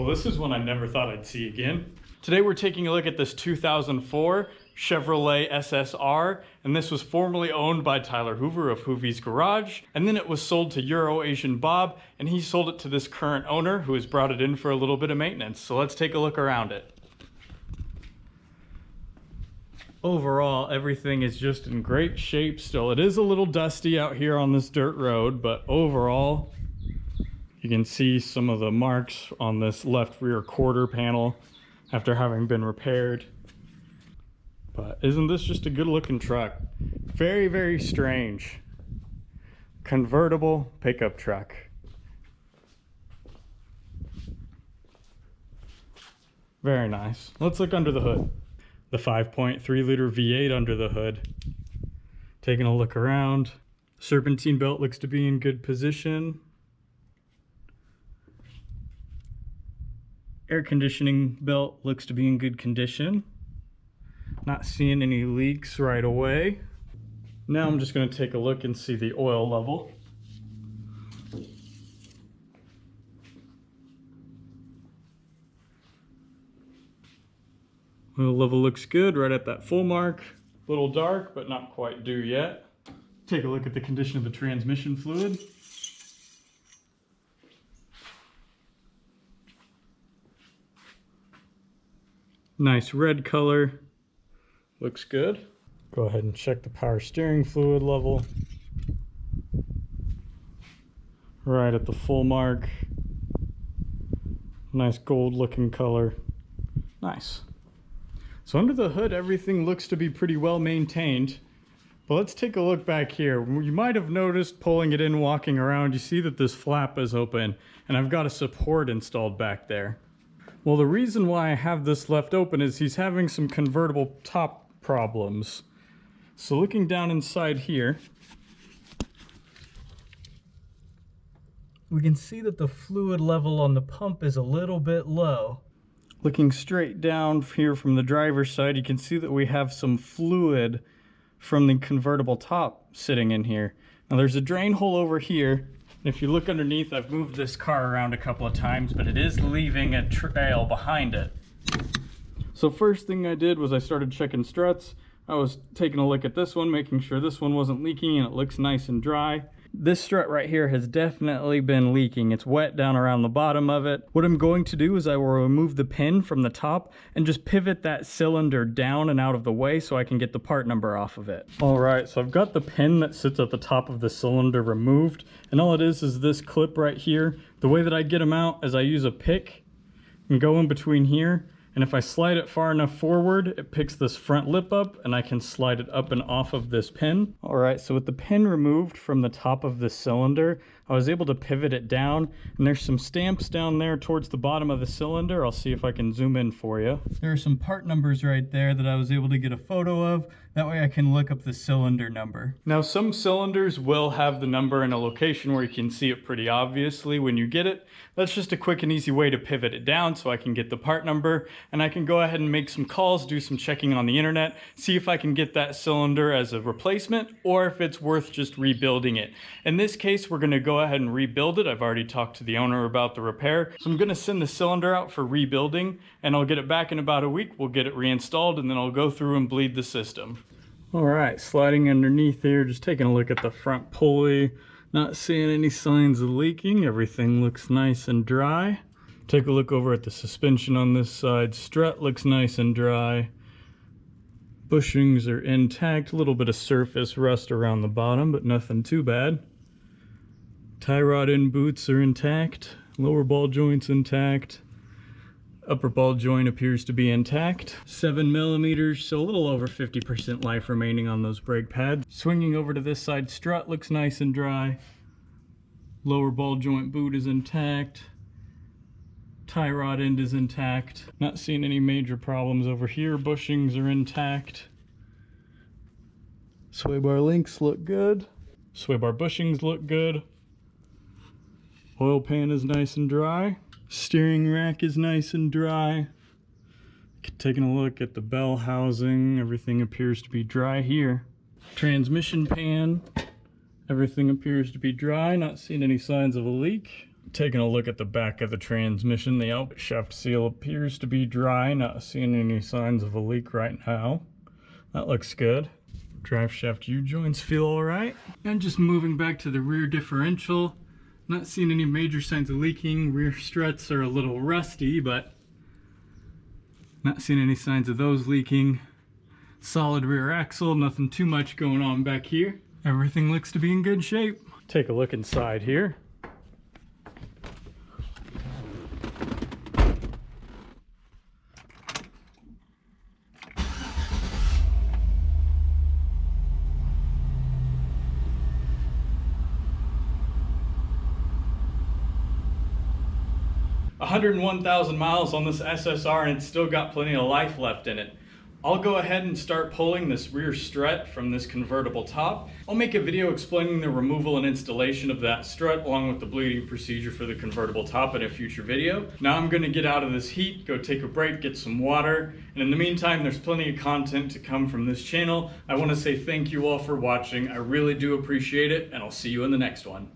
Well, this is one I never thought I'd see again. Today we're taking a look at this 2004 Chevrolet SSR, and this was formerly owned by Tyler Hoover of Hoovy's Garage, and then it was sold to Euro Asian Bob, and he sold it to this current owner who has brought it in for a little bit of maintenance. So let's take a look around it. Overall, everything is just in great shape still. It is a little dusty out here on this dirt road, but overall, you can see some of the marks on this left rear quarter panel after having been repaired. But isn't this just a good looking truck? Very, very strange. Convertible pickup truck. Very nice. Let's look under the hood. The 5.3 liter V8 under the hood. Taking a look around. Serpentine belt looks to be in good position. Air conditioning belt looks to be in good condition. Not seeing any leaks right away. Now I'm just going to take a look and see the oil level. Oil level looks good, right at that full mark. A little dark, but not quite due yet. Take a look at the condition of the transmission fluid. Nice red color. Looks good. Go ahead and check the power steering fluid level. Right at the full mark. Nice gold looking color. Nice. So under the hood, everything looks to be pretty well maintained. But let's take a look back here. You might have noticed pulling it in, walking around, you see that this flap is open, and I've got a support installed back there. Well, the reason why I have this left open is he's having some convertible top problems. So looking down inside here, we can see that the fluid level on the pump is a little bit low. Looking straight down here from the driver's side, you can see that we have some fluid from the convertible top sitting in here. Now there's a drain hole over here, and if you look underneath, I've moved this car around a couple of times, but it is leaving a trail behind it. So first thing I did was I started checking struts. I was taking a look at this one, making sure this one wasn't leaking and it looks nice and dry. This strut right here has definitely been leaking. It's wet down around the bottom of it. What I'm going to do is I will remove the pin from the top and just pivot that cylinder down and out of the way so I can get the part number off of it. All right, so I've got the pin that sits at the top of the cylinder removed, and all it is this clip right here. The way that I get them out is I use a pick and go in between here. And if I slide it far enough forward, it picks this front lip up and I can slide it up and off of this pin. All right, so with the pin removed from the top of the cylinder, I was able to pivot it down, and there's some stamps down there towards the bottom of the cylinder. I'll see if I can zoom in for you. There are some part numbers right there that I was able to get a photo of. That way I can look up the cylinder number. Now some cylinders will have the number in a location where you can see it pretty obviously when you get it. That's just a quick and easy way to pivot it down so I can get the part number, and I can go ahead and make some calls, do some checking on the internet, see if I can get that cylinder as a replacement or if it's worth just rebuilding it. In this case, we're going to go ahead and rebuild it. I've already talked to the owner about the repair. So I'm going to send the cylinder out for rebuilding, and I'll get it back in about a week. We'll get it reinstalled, and then I'll go through and bleed the system. All right, sliding underneath here, just taking a look at the front pulley. Not seeing any signs of leaking. Everything looks nice and dry. Take a look over at the suspension on this side. Strut looks nice and dry. Bushings are intact. A little bit of surface rust around the bottom, but nothing too bad. Tie rod end boots are intact. Lower ball joints intact. Upper ball joint appears to be intact. 7 millimeters, so a little over 50% life remaining on those brake pads. Swinging over to this side, strut looks nice and dry. Lower ball joint boot is intact. Tie rod end is intact. Not seeing any major problems over here. Bushings are intact. Sway bar links look good. Sway bar bushings look good. Oil pan is nice and dry. Steering rack is nice and dry. Taking a look at the bell housing, everything appears to be dry here. Transmission pan, everything appears to be dry, not seeing any signs of a leak. Taking a look at the back of the transmission, the output shaft seal appears to be dry, not seeing any signs of a leak right now. That looks good. Drive shaft U-joints feel all right. And just moving back to the rear differential, not seeing any major signs of leaking. Rear struts are a little rusty, but not seeing any signs of those leaking. Solid rear axle, nothing too much going on back here. Everything looks to be in good shape. Take a look inside here. $101,000 miles on this SSR, and it's still got plenty of life left in it. I'll go ahead and start pulling this rear strut from this convertible top. I'll make a video explaining the removal and installation of that strut along with the bleeding procedure for the convertible top in a future video. Now I'm going to get out of this heat, go take a break, get some water, and in the meantime there's plenty of content to come from this channel. I want to say thank you all for watching. I really do appreciate it, and I'll see you in the next one.